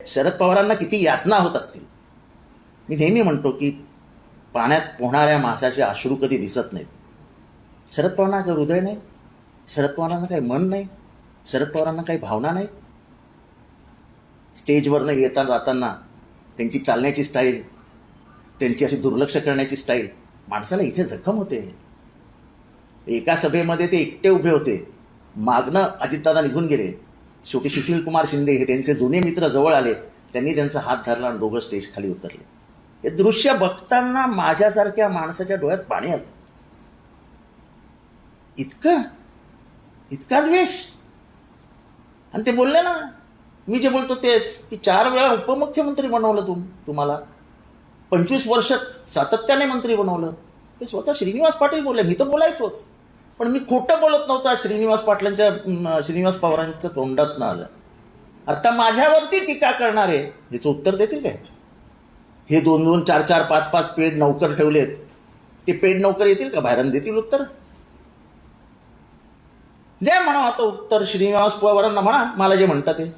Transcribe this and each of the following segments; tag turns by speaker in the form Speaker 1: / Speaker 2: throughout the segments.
Speaker 1: शरद पवारांना किती यातना होत असतील. मी नेहमी म्हणतो की पाण्यात पोहणाऱ्या माशाचे अश्रू कधी दिसत नाहीत. शरद पवारांना काही हृदय नाही, शरद पवारांना काही मन नाही, शरद पवारांना काही भावना नाही. स्टेजवरनं येता जाताना त्यांची चालण्याची स्टाईल, त्यांची अशी दुर्लक्ष करण्याची स्टाईल माणसाला इथे जखम होते. एका सभेमध्ये ते एकटे उभे होते, मागणं अजितदादा निघून गेले. शेवटी सुशीलकुमार शिंदे हे त्यांचे जुने मित्र जवळ आले, त्यांनी त्यांचा हात धरला आणि दोघं स्टेज खाली उतरले. हे दृश्य बघताना माझ्यासारख्या माणसाच्या डोळ्यात पाणी आलं. इतका द्वेष. आणि ते बोलले ना, मी जे बोलतो तेच, की 4 वेळा उपमुख्यमंत्री बनवलं तुम्हाला, 25 वर्ष सातत्याने मंत्री बनवलं. हे स्वतः श्रीनिवास पाटील बोलले. मी तर बोलायचोच, पण मी खोटं बोलत नव्हता. श्रीनिवास पवारांच्या तोंडात न आलं. आता माझ्यावरती टीका करणारे ह्याचं उत्तर देतील काय? हे 2-2, 4-4, 5-5 पेड नौकर ठेवलेत, ते पेड नौकर येतील का बाहेर देतील उत्तर? द्या म्हणा आता उत्तर श्रीनिवास पवारांना, म्हणा मला जे म्हणतात ते.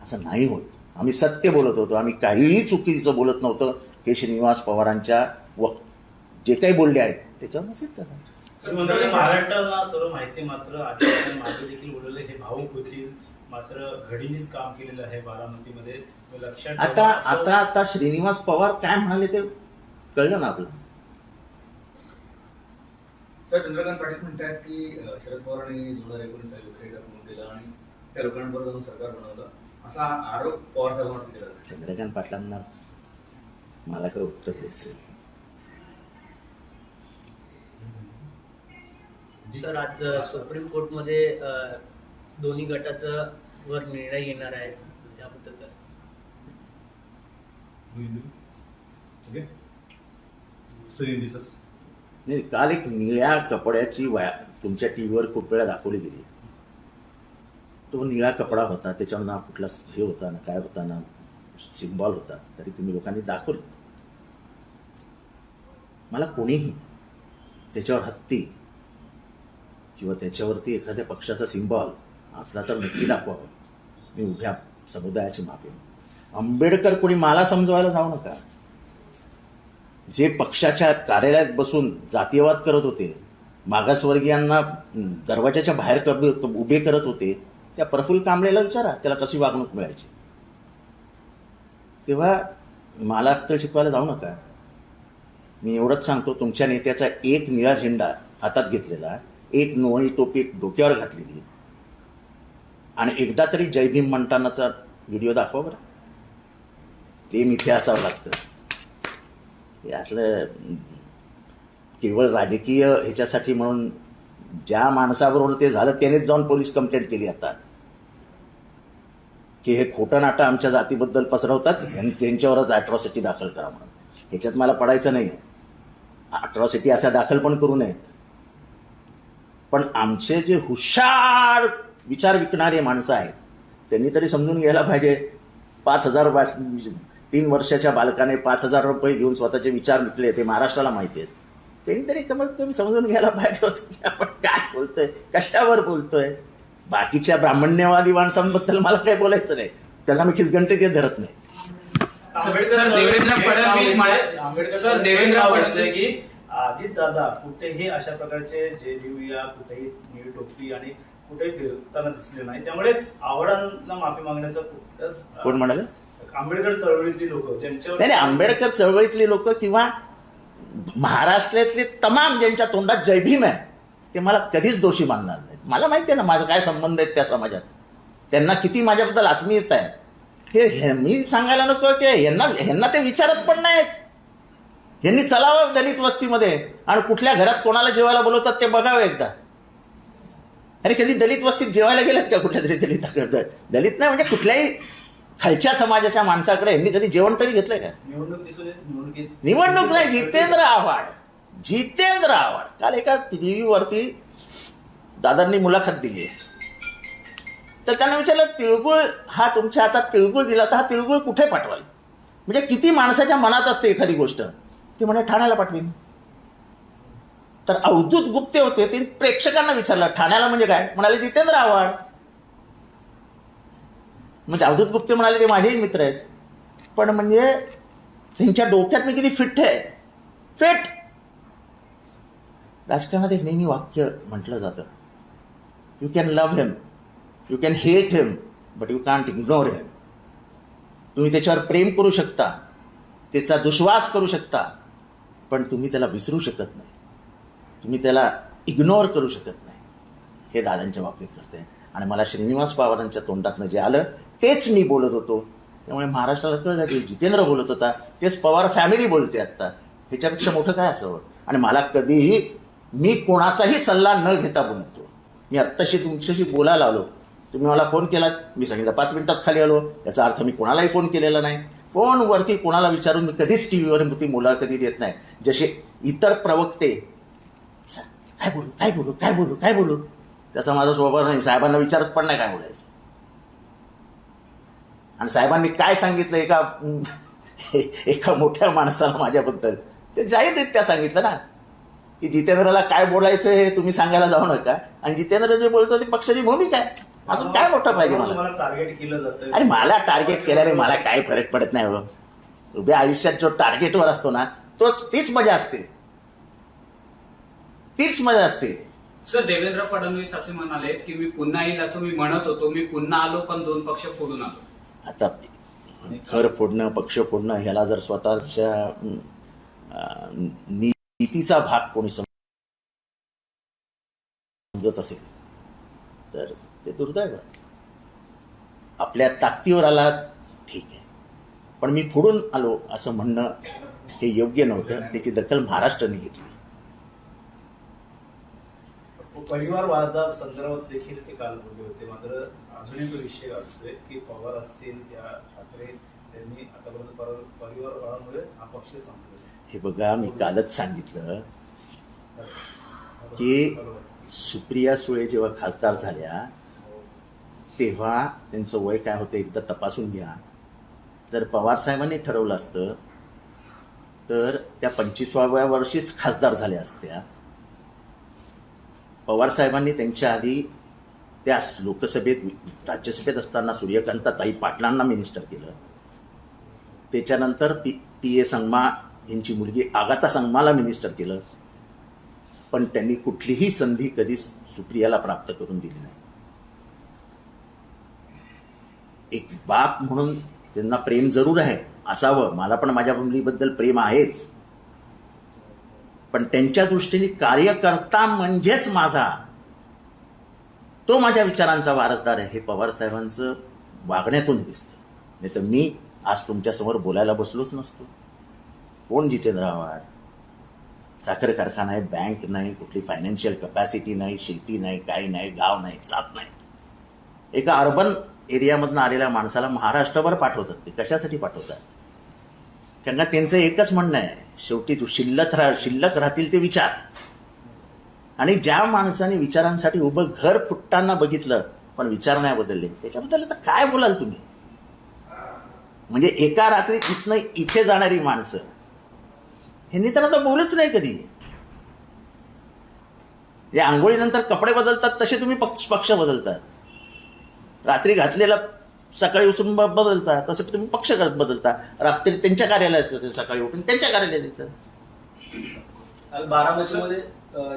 Speaker 1: असं नाही होत. आम्ही सत्य बोलत होतो, आम्ही काहीही चुकीचं बोलत नव्हतं. हे श्रीनिवास पवारांच्या जे काही बोलले आहेत त्याच्यावर सिद्ध झालं.
Speaker 2: महाराष्ट्राला सर्व माहिती, मात्र मागे देखील बोललेलं हे भाऊक होतील, मात्र घडीनेच काम केलेलं आहे बारामतीमध्ये. लक्षात
Speaker 1: आता श्रीनिवास पवार काय म्हणाले ते कळलं ना आपलं.
Speaker 3: सर, चंद्रकांत पाटील म्हणतात की शरद पवारांनी 2019 साली लोकशाहीचा खून केला आणि त्या लोकांबरोबर जाऊन सरकार बनवलं, असा आरोप पवार साहेबांवरती केला.
Speaker 1: चंद्रकांत पाटलांना मला काय उत्तर द्यायचं.
Speaker 4: सर, आज सुप्रीम कोर्टमध्ये दोन्ही गटाचा वर निर्णय येणार आहे, त्याबद्दल काय?
Speaker 1: नाही, काल एक निळ्या कपड्याची तुमच्या टीव्हीवर खूप वेळा दाखवली गेली. तो निळा कपडा होता, त्याच्यावर ना कुठला हे होता ना काय होता ना सिम्बॉल होता, तरी तुम्ही लोकांनी दाखवलं. मला कोणीही त्याच्यावर हत्ती किंवा त्याच्यावरती एखाद्या पक्षाचा सिम्बॉल असला तर नक्की दाखवावं. मी उभ्या समुदायाची माफी. आंबेडकर कोणी मला समजवायला जाऊ नका. जे पक्षाच्या कार्यालयात बसून जातीयवाद करत होते, मागासवर्गीयांना दरवाजाच्या बाहेर उभे करत होते, त्या प्रफुल्ल कांबळेला विचारा त्याला कशी वागणूक मिळायची. तेव्हा मला अक्कल शिकवायला जाऊ नका. मी एवढंच सांगतो, तुमच्या नेत्याचा एक निळा झेंडा हातात घेतलेला, एक नोळी टोपी डोक्यावर घातलेली, आणि एकदा तरी जय भीम म्हणतानाचा व्हिडिओ दाखवा बरं. ते मिथे असावं लागतं. हे असलं केवळ राजकीय ह्याच्यासाठी म्हणून ज्या माणसाबरोबर ते झालं त्यानेच जाऊन पोलीस कंप्लेंट केली आता, की हे खोटं नाटं आमच्या जातीबद्दल पसरवतात, त्यांच्यावरच ॲट्रॉसिटी दाखल करा म्हणून. ह्याच्यात मला पडायचं नाही आहे. ॲट्रॉसिटी असा दाखल पण करू नयेत. पण आमचे जे हुशार विचार विकणारे माणसं आहेत त्यांनी तरी समजून घ्यायला पाहिजे. 3 वर्षाच्या बालकाने 5,000 रुपये घेऊन स्वतःचे विचार विकले, ते महाराष्ट्राला माहिती आहेत. त्यांनी तरी कमीत कमी समजून घ्यायला पाहिजे होतं की आपण काय बोलतोय, कशावर बोलतोय. बाकीच्या ब्राह्मण्यवादी माणसांबद्दल मला काही बोलायचं नाही, त्यांना मी खिसगंटे ते धरत नाही.
Speaker 2: देवेंद्र फडणवीस की अजित दादा कुठेही अशा प्रकारचे जे लिहूया, कुठेही निळी टोपी आणि कुठेही फिरताना दिसले नाही, त्यामुळे आव्हाडांना माफी मागण्याचा
Speaker 1: कोण म्हणाले?
Speaker 2: आंबेडकर चळवळीतली लोक ज्यांच्यावर
Speaker 1: नाही, आंबेडकर चळवळीतली लोक किंवा महाराष्ट्रातले तमाम ज्यांच्या तोंडात जय भीम आहे ते मला कधीच दोषी मानणार नाहीत. मला माहिती आहे ना माझा काय संबंध आहेत त्या समाजात, त्यांना किती माझ्याबद्दल आत्मीयता आहे. हे मी सांगायला नको की ह्यांना ते विचारत पण नाहीत. ह्यांनी चलावं दलित वस्तीमध्ये आणि कुठल्या घरात कोणाला जेवायला बोलवतात ते बघावं एकदा. अरे कधी दलित वस्तीत जेवायला गेलेत का कुठल्या तरी दलिताकडं? दलित नाही म्हणजे कुठल्याही खालच्या समाजाच्या माणसाकडे यांनी कधी जेवण तरी घेतलंय का? निवडणूक नाही, जितेंद्र आव्हाड काल एका टीव्हीवरती दादांनी मुलाखत दिली आहे, तर त्यांना विचारलं तिळगुळ हा तुमच्या हातात तिळगुळ दिला तर हा तिळगुळ कुठे पाठवाल, म्हणजे किती माणसाच्या मनात असते एखादी गोष्ट. ते म्हणे ठाण्याला पाठवीन. तर अवधूत गुप्ते होते, ते प्रेक्षकांना विचारलं ठाण्याला म्हणजे काय, म्हणाले जितेंद्र आव्हाड. म्हणजे अवधूत गुप्ते म्हणाले ते माझेही मित्र आहेत, पण म्हणजे त्यांच्या डोक्यात मी किती फिट आहे. फिट. राजकारणात एक नेहमी वाक्य म्हटलं जातं, you can love him, you can hate him, but you can't ignore him. तुम्ही त्याच्यावर प्रेम करू शकता, त्याचा दुश्वास करू शकता, पण तुम्ही त्याला विसरू शकत नाही, तुम्ही त्याला इग्नोर करू शकत नाही. हे दादांच्या बाबतीत करते. आणि मला श्रीनिवास पवारांच्या तोंडातनं जे आलं तेच मी बोलत होतो. त्यामुळे महाराष्ट्राला कळलं की जितेंद्र बोलत होता तेच पवार फॅमिली बोलते आत्ता. ह्याच्यापेक्षा मोठं काय असावं. आणि मला कधीही मी कोणाचाही सल्ला न घेता बोलतो. मी आत्ताशी तुमच्याशी बोलायला आलो, तुम्ही मला फोन केलात, मी सांगितलं 5 मिनिटात खाली आलो. याचा अर्थ मी कोणालाही फोन केलेला नाही. फोनवरती कोणाला विचारून मी कधीच टी व्हीवर ती मुलं कधी देत नाही. जसे इतर प्रवक्ते काय बोलू काय बोलू काय बोलू काय बोलू, त्याचा माझा स्वभाव नाही. साहेबांना विचारत पण नाही काय बोलायचं. आणि साहेबांनी काय सांगितलं एका मोठ्या माणसाला माझ्याबद्दल, ते जाहीररित्या सांगितलं ना की जितेंद्रला काय बोलायचं हे तुम्ही सांगायला जाऊ नका. आणि जितेंद्र जे बोलतो ते पक्षाची भूमिका आहे. अजून काय मोठं पाहिजे मला.
Speaker 2: टार्गेट केलं जातं.
Speaker 1: अरे मला टार्गेट केल्याने मला काय फरक पडत नाही. उभ्या आयुष्यात जो टार्गेटवर असतो ना तीच मजा असते, तीच मजा असते.
Speaker 5: सर, देवेंद्र फडणवीस असे म्हणाले की मी पुन्हा येईल असं मी म्हणत होतो, मी पुन्हा आलो पण 2 पक्ष फोडून आलो. आता
Speaker 1: घर फोडणं, पक्ष फोडणं ह्याला जर स्वतःच्या नीतीचा भाग कोणी समजत असेल तर ते दुर्दैव आहे. आपल्या ताकदीवर आलात ठीक आहे, पण मी फोडून आलो असं म्हणणं हे योग्य नव्हतं. त्याची दखल महाराष्ट्राने घेतली.
Speaker 2: परिवारवादा संदर्भात देखील ते काल बोलले होते. मात्र अजूनही तो विषय असतोय की पवार असतील त्या ठाकरे त्यांनी आतापर्यंत परिवारवादामुळे हा पक्ष संपला.
Speaker 1: हे बघा, मी कालच सांगितलं की सुप्रिया सुळे जेव्हा खासदार झाल्या तेव्हा त्यांचं वय काय होतं एकदा तपासून घ्या. जर पवारसाहेबांनी ठरवलं असतं तर त्या 25व्या वर्षीच खासदार झाल्या असत्या. पवारसाहेबांनी त्यांच्या आधी त्या लोकसभेत राज्यसभेत असताना सूर्यकांताताई पाटलांना मिनिस्टर केलं. त्याच्यानंतर पी ए संगमा यांची मुलगी आगाथा संगमाला मिनिस्टर केलं. पण त्यांनी कुठलीही संधी कधीच सुप्रियाला प्राप्त करून दिली नाही. एक बाप म्हणून त्यांना प्रेम जरूर आहे, असावं. मला पण माझ्या मुलीबद्दल प्रेम आहेच, पण त्यांच्या दृष्टीने कार्यकर्ता म्हणजेच माझा, तो माझ्या विचारांचा वारसदार आहे हे पवारसाहेबांचं वागण्यातून दिसतं. नाही तर मी आज तुमच्यासमोर बोलायला बसलोच नसतो. कोण जितेंद्र आव्हाड? साखर कारखाना आहे, बँक नाही, कुठली फायनान्शियल कपॅसिटी नाही, शेती नाही, काही नाही, गाव नाही, जात नाही. एका अर्बन एरियामधून आलेल्या माणसाला महाराष्ट्रभर पाठवतात. ते कशासाठी पाठवतात? कारण का त्यांचं एकच म्हणणं आहे, शेवटी तू शिल्लक राहतील ते विचार. आणि ज्या माणसाने विचारांसाठी उभं घर फुटताना बघितलं पण विचार नाही बदलले, त्याच्याबद्दल आता काय बोलाल तुम्ही? म्हणजे एका रात्रीत इथनं इथे जाणारी माणसं ह्यांनी तर आता बोलूच नाही कधी. या आंघोळीनंतर कपडे बदलतात तसे तुम्ही पक्ष बदलतात. रात्री घातलेला सकाळी उचलून बदलता, तसं तुम्ही पक्ष बदलता. रात्री त्यांच्या कार्यालयात जातं, सकाळी उठून त्यांच्या कार्यालयात येतं.
Speaker 4: बारामतीमध्ये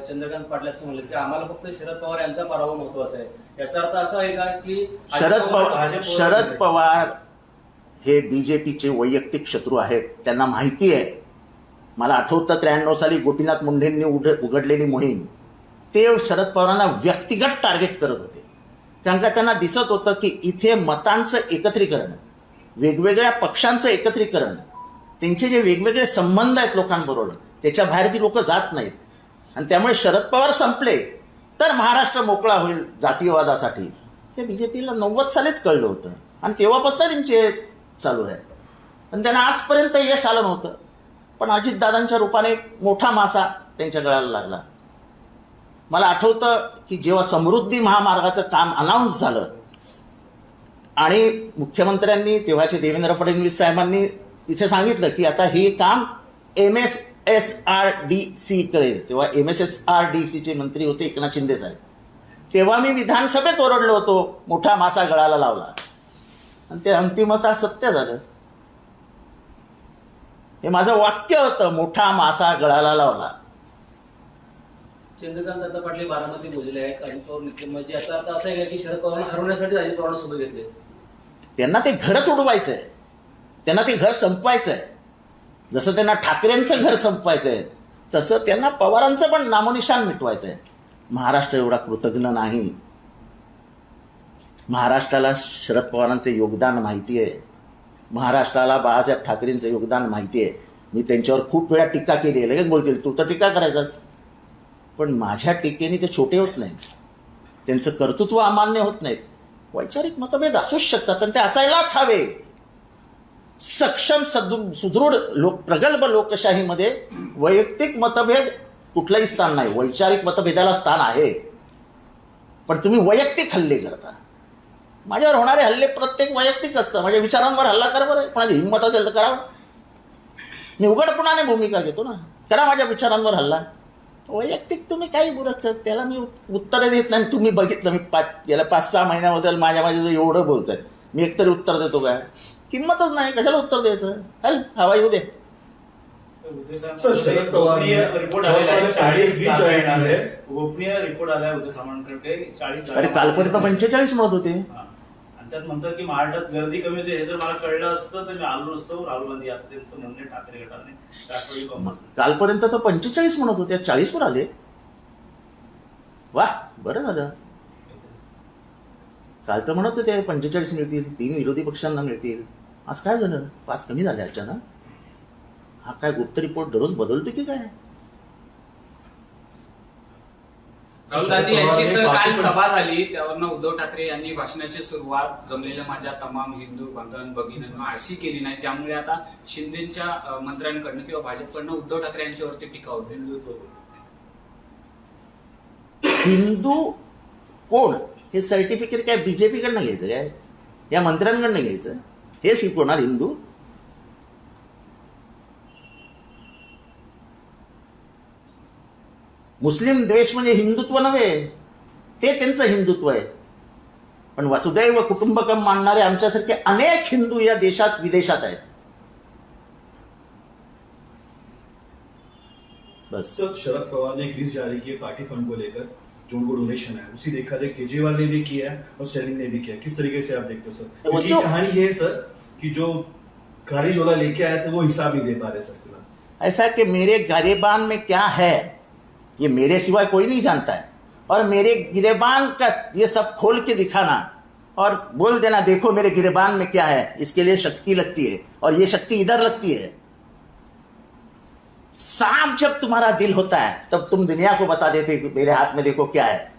Speaker 4: चंद्रकांत पाटील असं म्हणलं की आम्हाला फक्त शरद पवार यांचा पराभव महत्वाचा आहे. याचा अर्थ असा आहे का की
Speaker 1: शरद पवार हे बीजेपीचे वैयक्तिक शत्रू आहेत, त्यांना माहिती आहे. मला आठवतं 93 साली गोपीनाथ मुंडेंनी उघडलेली मोहीम, ते शरद पवारांना व्यक्तिगत टार्गेट करत होते. कारण का त्यांना दिसत होतं की इथे मतांचं एकत्रीकरण, वेगवेगळ्या पक्षांचं एकत्रीकरण, त्यांचे जे वेगवेगळे संबंध आहेत लोकांबरोबर, त्याच्या बाहेर ती लोक जात नाहीत. आणि त्यामुळे शरद पवार संपले तर महाराष्ट्र मोकळा होईल जातीयवादासाठी. ते बीजेपीला 90 सालीच कळलं होतं आणि तेव्हापासून त्यांचे चालू आहे. पण त्यांना आजपर्यंत यश आलं नव्हतं. पण अजितदादांच्या रूपाने मोठा मासा त्यांच्या गळाला लागला. मला आठवतं की जेव्हा समृद्धी महामार्गाचं काम अनाऊन्स झालं आणि मुख्यमंत्र्यांनी तेव्हाचे देवेंद्र फडणवीस साहेबांनी तिथे सांगितलं की आता हे काम MSSRDC करेल. तेव्हा MSSRDCचे मंत्री होते एकनाथ शिंदे साहेब. तेव्हा मी विधानसभेत ओरडलो होतो, मोठा मासा गळाला लावला. आणि ते अंतिमतः सत्य झालं. हे माझं वाक्य होतं, मोठा मासा गळाला लावला.
Speaker 4: चंद्रकांत दादा पाटील बारामती मोजले आहेत. अजित पवार नितीन म्हणजे याचा अर्थ असा आहे की शरद पवारांना हरवण्यासाठी अजित पवारांना सोबत घेतले.
Speaker 1: त्यांना ते घरच उडवायचं आहे, त्यांना ते घर संपवायचं आहे. जसं त्यांना ठाकरेंचं घर संपवायचं आहे, तसं त्यांना पवारांचं पण नामोनिशान मिटवायचं आहे. महाराष्ट्र एवढा कृतज्ञ नाही. महाराष्ट्राला शरद पवारांचं योगदान माहिती आहे, महाराष्ट्राला बाळासाहेब ठाकरेंचं योगदान माहिती आहे. मी त्यांच्यावर खूप वेळा टीका केली आहे. लगेच बोलतील तू तर टीका करायचास, पण माझ्या टीकेने ते छोटे होत नाहीत, त्यांचं कर्तृत्व अमान्य होत नाहीत. वैचारिक मतभेद असूच शकतात आणि ते असायलाच हवे. सक्षम सुदृढ प्रगल्भ लोकशाहीमध्ये वैयक्तिक मतभेद कुठलंही स्थान नाही, वैचारिक मतभेदाला स्थान आहे. पण तुम्ही वैयक्तिक हल्ले करता. माझ्यावर होणारे हल्ले प्रत्येक वैयक्तिक असतं. माझ्या विचारांवर हल्ला करा बरं, कोणाची हिंमत असेल तर करावं. मी उघडपणाने भूमिका घेतो ना, करा माझ्या विचारांवर हल्ला. वैयक्तिक तुम्ही काही बोलत, त्याला मी उत्तर देत नाही. तुम्ही बघितलं मी गेल्या 5-6 महिन्याबद्दल माझ्या एवढं बोलतोय, मी एकतरी उत्तर देतो काय? किंमतच नाही, कशाला उत्तर द्यायचं? हल हवा येऊ दे.
Speaker 2: सर, शरद पवार रिपोर्ट आलेला आहे, 40 गोपनीय रिपोर्ट आलाय उदय सामंतकडे. 40
Speaker 1: अरे कालपर्यंत 45 म्हणत होते.
Speaker 2: आणि त्यात म्हणतात की महाराष्ट्रात गर्दी कमी होते. हे जर मला कळलं असतं तर मी आलो नसतो. राहुल गांधी असं त्यांचं म्हणणे ठाकरे गटाने राष्ट्रवादी काँग्रेस.
Speaker 1: कालपर्यंत तर 45 म्हणत होते, 40 वर आले. वा, बरं झालं. काल तर म्हणत होते 45 मिळतील, 3 विरोधी पक्षांना मिळतील. आज काय झालं? 5 कमी झाले अचानक. हा काय गुप्त रिपोर्ट दररोज बदलतो की काय?
Speaker 5: राहुल गांधी यांची सर काल सभा झाली, त्यावरनं उद्धव ठाकरे यांनी भाषणाची सुरुवात जमलेल्या माझ्या तमाम हिंदू बंधन भगिनींना अशी केली नाही. त्यामुळे आता शिंदेच्या मंत्र्यांकडनं किंवा भाजपकडनं उद्धव ठाकरे यांच्यावरती टीका होते.
Speaker 1: हिंदू कोण हे सर्टिफिकेट काय बीजेपीकडनं घ्यायचं काय? या मंत्र्यांकडनं घ्यायचं? हे शिकवणार हिंदू? मुस्लिम द्वेष म्हणजे हिंदुत्व नव्हे, ते त्यांचं हिंदुत्व आहे. पण वसुदैव कुटुंबकम मानणारे आमच्यासारखे अनेक हिंदू या देशात विदेशात आहेत. बस.
Speaker 6: सर, शरद पवार ने एक लिस्ट जारी की है पार्टी फंड को लेकर, जो उनको डोनेशन है, उसी देखा देख केजरीवाल ने भी किया है और स्टैलिन ने भी किया. किस तरीके से आप देखते हो सर? क्योंकि कहानी ये है सर कि जो गाड़ी झोला लेके आए थे वो हिसाब नहीं दे पा रहे सर.
Speaker 1: ऐसा कि मेरे गिरेबान में क्या है ये मेरे सिवाय कोई नहीं जानता है, और मेरे गिरेबान का ये सब खोल के दिखाना और बोल देना देखो मेरे गिरेबान में क्या है, इसके लिए शक्ति लगती है और ये शक्ति इधर लगती है. साफ जब तुम्हारा दिल होता है तब तुम दुनिया को बता देते कि मेरे हाथ में देखो क्या है.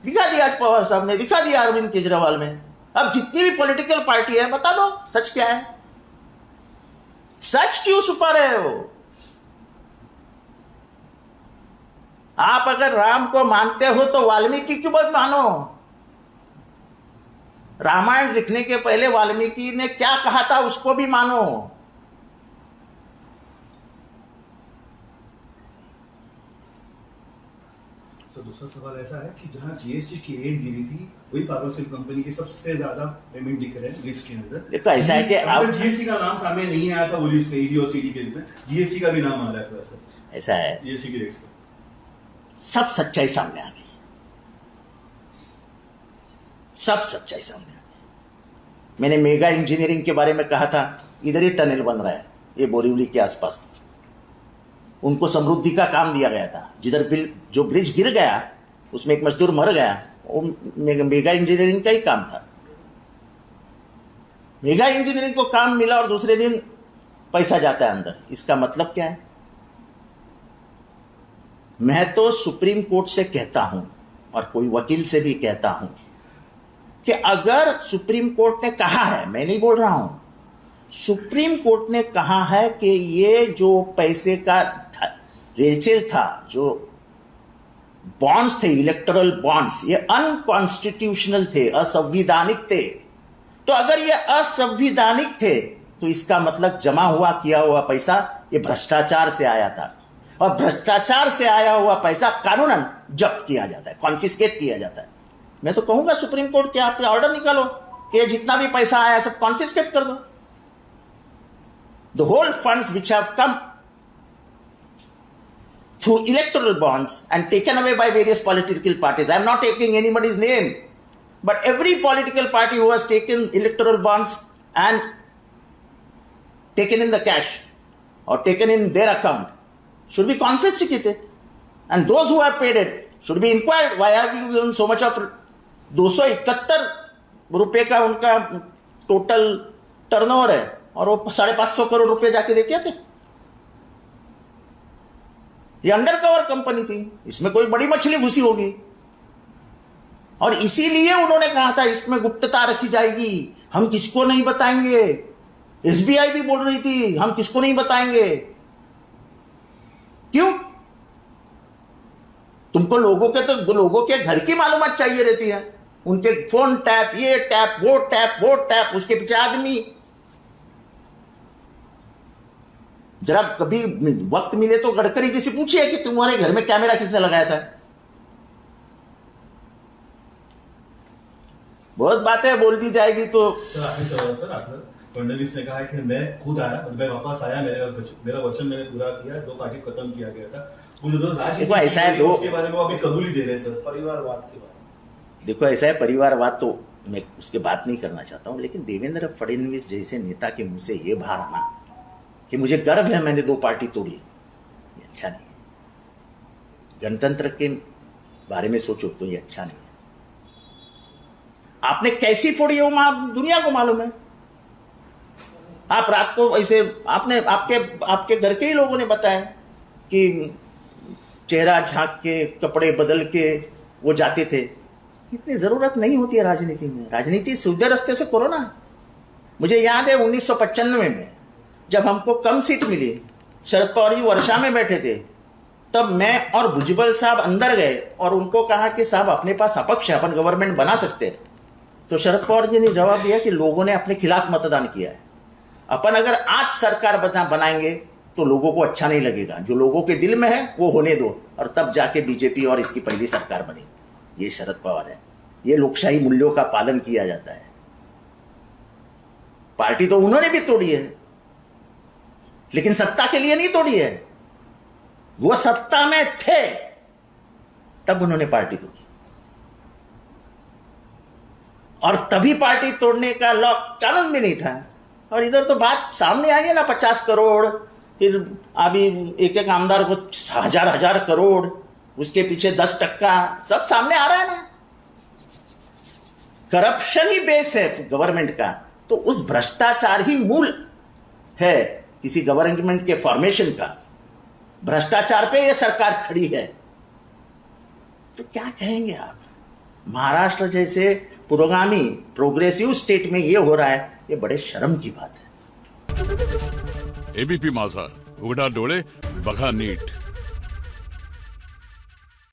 Speaker 1: दिखा दिया आज पवार साहब ने, दिखा दिया अरविंद केजरीवाल में. अब जितनी भी पॉलिटिकल पार्टी है बता दो सच क्या है. सच क्यों छुपा रहे हो? आप अगर राम को मानते हो तो वाल्मीकि की बात मानो. रामायण लिखने के पहले वाल्मीकि ने क्या कहा था उसको भी मानो.
Speaker 6: सर, दूसरा सवाल ऐसा है कि जहां जीएसटी की रेट गिरी थी वही फार्मास्यूटिकल कंपनी के सबसे ज्यादा पेमेंट दिख रहे हैं लिस्ट के अंदर.
Speaker 1: देखो ऐसा है कि आप
Speaker 6: जीएसटी का नाम सामने नहीं आया था वो लिस्ट में, ईडी और सीडी के लिस्ट में जीएसटी का भी नाम आ रहा है थोड़ा सा.
Speaker 1: ऐसा है,
Speaker 6: जीएसटी की रेट्स का
Speaker 1: सब सच्चाई सामने आ गई, सब सच्चाई सामने आ गई. मैंने मेगा इंजीनियरिंग के बारे में कहा था, इधर ही टनल बन रहा है ये बोरीवली के आसपास. उनको समृद्धि का काम दिया गया था. जिधर जो ब्रिज गिर गया उसमें एक मजदूर मर गया, वो मेगा इंजीनियरिंग का ही काम था. मेगा इंजीनियरिंग को काम मिला और दूसरे दिन पैसा जाता है अंदर. इसका मतलब क्या है? मैं तो सुप्रीम कोर्ट से कहता हूं और कोई वकील से भी कहता हूं कि अगर सुप्रीम कोर्ट ने कहा है, मैं नहीं बोल रहा हूं, सुप्रीम कोर्ट ने कहा है कि ये जो पैसे का रेलचेल था, जो बॉन्ड्स थे, इलेक्टोरल बॉन्ड्स, ये अनकॉन्स्टिट्यूशनल थे, असंवैधानिक थे. तो अगर ये असंवैधानिक थे तो इसका मतलब जमा हुआ किया हुआ पैसा ये भ्रष्टाचार से आया था, और भ्रष्टाचार से आया हुआ पैसा कानूनन जब्त किया जाता है, कॉन्फिस्केट किया जाता है. मैं तो कहूंगा सुप्रीम कोर्ट के आप ऑर्डर निकालो कि ये जितना भी पैसा आया सब कॉन्फिस्केट कर दो. The whole funds which have come through electoral bonds and taken away by various political parties. I am not taking anybody's name, but every political party who has taken electoral bonds and taken in the cash or taken in their account should be confiscated. And those who have paid it should be inquired, why have you given so much of 271 रुपए का उनका total turnover है और वो 550 करोड़ रुपए जाके देखे थे. ये अंडर कवर कंपनी थी, इसमें कोई बड़ी मछली घुसी होगी और इसीलिए उन्होंने कहा था इसमें गुप्तता रखी जाएगी, हम किसको नहीं बताएंगे. एसबीआई भी बोल रही थी हम किसको नहीं बताएंगे. क्यों? तुमको लोगों के घर की मालूमात चाहिए रहती है, उनके फोन टैप, ये टैप, वो टैप, वो टैप, उसके पीछे आदमी. जरा कभी वक्त मिले तो गडकरी जी से पूछिए कि तुम्हारे घर में कैमरा किसने लगाया था. बहुत बातें बोल दी जाएगी तो.
Speaker 6: सर आखिरी सवाल सर आपका. फडणवीस ने कहा है कि मैं खुद आया और मैं वापस आया, मेरा वचन मैंने पूरा किया, 2 पार्टी खत्म किया गया था. वो जो
Speaker 1: देखो ऐसा है,
Speaker 6: उसके बारे में वो अभी कबूल ही दे रहे हैं सर.
Speaker 2: परिवारवाद के बारे में
Speaker 1: देखो ऐसा है, परिवारवाद तो मैं उसके बात नहीं करना चाहता हूं, लेकिन देवेंद्र फडणवीस जैसे नेता के मुंह से ये बाहर आना कि मुझे गर्व है मैंने 2 पार्टी तोड़ी, ये अच्छा नहीं है. गणतंत्र के बारे में सोचो तो ये अच्छा नहीं है. आपने कैसी फोड़ी हो दुनिया को मालूम है. आप रात को ऐसे आपने आपके घर के ही लोगों ने बताया कि चेहरा झांक के कपड़े बदल के वो जाते थे. इतनी जरूरत नहीं होती है राजनीति में. राजनीति सीधे रास्ते से करो ना. मुझे याद है 1995 में जब हमको कम सीट मिली, शरद पवार जी वर्षा में बैठे थे, तब मैं और भुजबल साहब अंदर गए और उनको कहा कि साहब अपने पास अपक्ष है, अपन गवर्नमेंट बना सकते हैं. तो शरद पवार जी ने जवाब दिया कि लोगों ने अपने खिलाफ मतदान किया है, अपन अगर आज सरकार बनाएंगे तो लोगों को अच्छा नहीं लगेगा, जो लोगों के दिल में है वो होने दो, और तब जाके बीजेपी और इसकी पहली सरकार बनी. ये शरद पवार है. ये लोकशाही मूल्यों का पालन किया जाता है. पार्टी तो उन्होंने भी तोड़ी है, लेकिन सत्ता के लिए नहीं तोड़ी है. वो सत्ता में थे तब उन्होंने पार्टी तोड़ी, और तभी पार्टी तोड़ने का लॉ कानून भी नहीं था. और इधर तो बात सामने आई है ना, 50 करोड़, फिर अभी एक आमदार को 1000 करोड़, उसके पीछे 10% सब सामने आ रहा है ना. करप्शन ही बेस है गवर्नमेंट का, तो उस भ्रष्टाचार ही मूल है किसी गवर्नमेंट के फॉर्मेशन का. भ्रष्टाचार पे ये सरकार खड़ी है, तो क्या कहेंगे आप. महाराष्ट्र जैसे पुरोगामी प्रोग्रेसिव स्टेट में ये हो रहा है, ये बड़े शर्म की बात है.
Speaker 7: एबीपी माझा, उघडा डोळे बघा नीट.